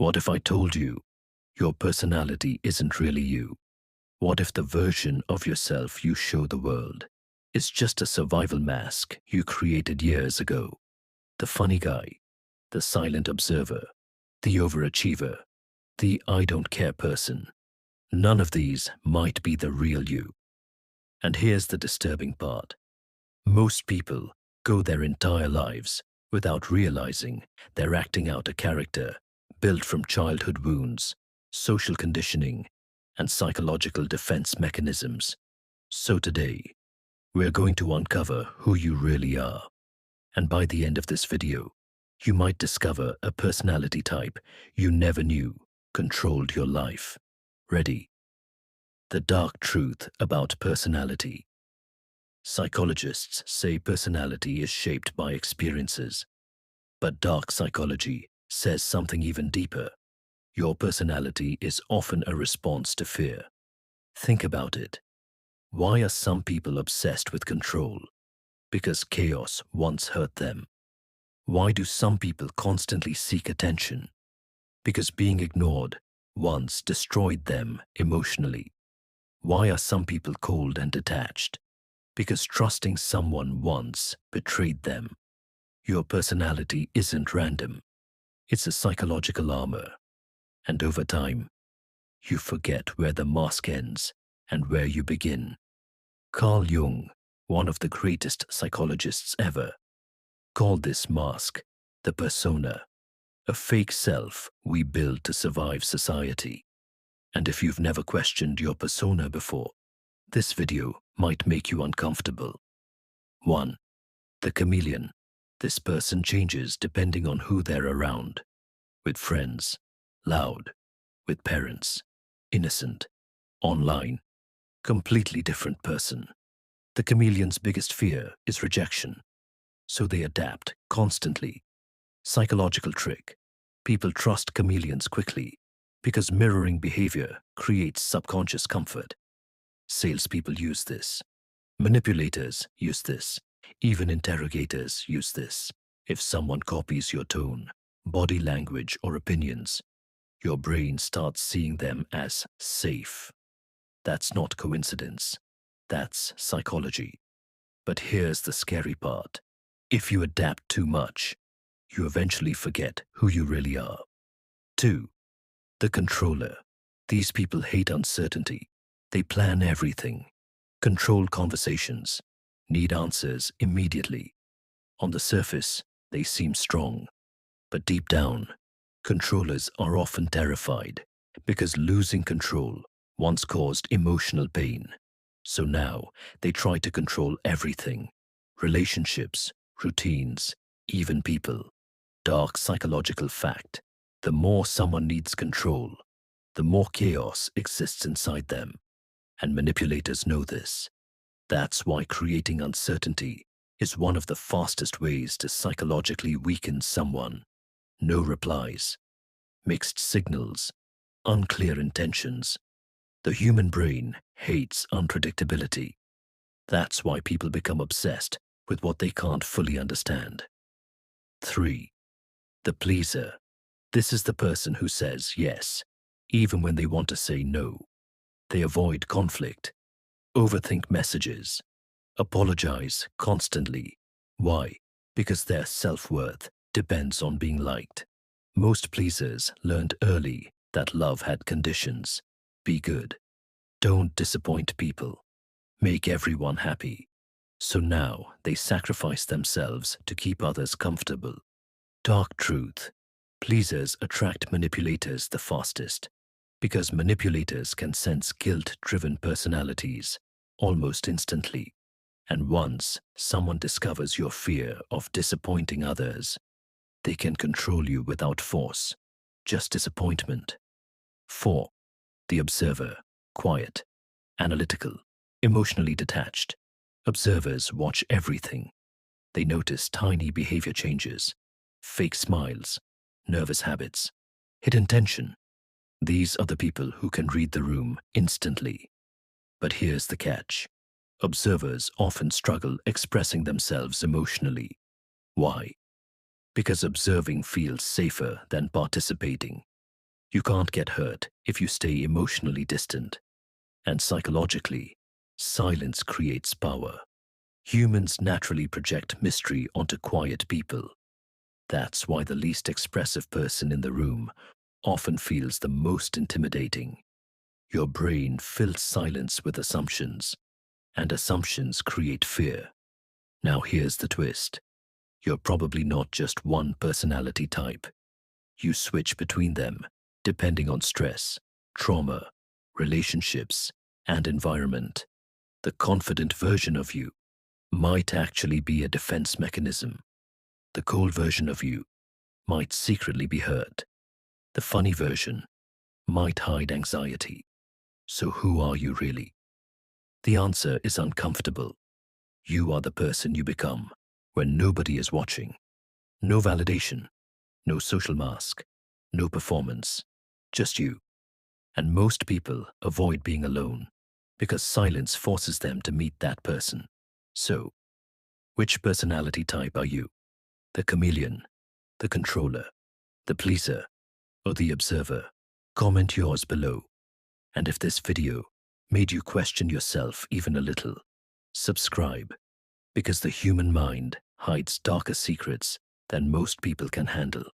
What if I told you your personality isn't really you? What if the version of yourself you show the world is just a survival mask you created years ago? The funny guy, the silent observer, the overachiever, the I don't care person. None of these might be the real you. And here's the disturbing part. Most people go their entire lives without realizing they're acting out a character built from childhood wounds, social conditioning, and psychological defense mechanisms. So today, we're going to uncover who you really are. And by the end of this video, you might discover a personality type you never knew controlled your life. Ready? The dark truth about personality. Psychologists say personality is shaped by experiences, but dark psychology says something even deeper. Your personality is often a response to fear. Think about it. Why are some people obsessed with control? Because chaos once hurt them. Why do some people constantly seek attention? Because being ignored once destroyed them emotionally. Why are some people cold and detached? Because trusting someone once betrayed them. Your personality isn't random. It's a psychological armor. And over time, you forget where the mask ends and where you begin. Carl Jung, one of the greatest psychologists ever, called this mask the persona, a fake self we build to survive society. And if you've never questioned your persona before, this video might make you uncomfortable. 1. The chameleon. This person changes depending on who they're around. With friends, loud. With parents, innocent. Online, completely different person. The chameleon's biggest fear is rejection, so they adapt constantly. Psychological trick. People trust chameleons quickly because mirroring behavior creates subconscious comfort. Salespeople use this. Manipulators use this. Even interrogators use this. If someone copies your tone, body language, or opinions, your brain starts seeing them as safe. That's not coincidence. That's psychology. But here's the scary part. If you adapt too much, you eventually forget who you really are. 2. The controller. These people hate uncertainty. They plan everything, control conversations, need answers immediately. On the surface, they seem strong, but deep down, controllers are often terrified because losing control once caused emotional pain. So now they try to control everything: relationships, routines, even people. Dark psychological fact: the more someone needs control, the more chaos exists inside them. And manipulators know this. That's why creating uncertainty is one of the fastest ways to psychologically weaken someone. No replies, mixed signals, unclear intentions. The human brain hates unpredictability. That's why people become obsessed with what they can't fully understand. 3. The pleaser. This is the person who says yes, even when they want to say no. They avoid conflict, overthink messages, apologize constantly. Why? Because their self-worth depends on being liked. Most pleasers learned early that love had conditions. Be good. Don't disappoint people. Make everyone happy. So now they sacrifice themselves to keep others comfortable. Dark truth. Pleasers attract manipulators the fastest because manipulators can sense guilt-driven personalities almost instantly. And once someone discovers your fear of disappointing others, they can control you without force, just disappointment. 4. The observer. Quiet, analytical, emotionally detached. Observers watch everything. They notice tiny behavior changes, fake smiles, nervous habits, hidden tension. These are the people who can read the room instantly. But here's the catch. Observers often struggle expressing themselves emotionally. Why? Because observing feels safer than participating. You can't get hurt if you stay emotionally distant. And psychologically, silence creates power. Humans naturally project mystery onto quiet people. That's why the least expressive person in the room often feels the most intimidating. Your brain fills silence with assumptions, and assumptions create fear. Now here's the twist. You're probably not just one personality type. You switch between them, depending on stress, trauma, relationships, and environment. The confident version of you might actually be a defense mechanism. The cold version of you might secretly be hurt. The funny version might hide anxiety. So who are you really? The answer is uncomfortable. You are the person you become when nobody is watching. No validation, no social mask, no performance, just you. And most people avoid being alone because silence forces them to meet that person. So, which personality type are you? The chameleon, the controller, the pleaser, or the observer? Comment yours below. And if this video made you question yourself even a little, subscribe, because the human mind hides darker secrets than most people can handle.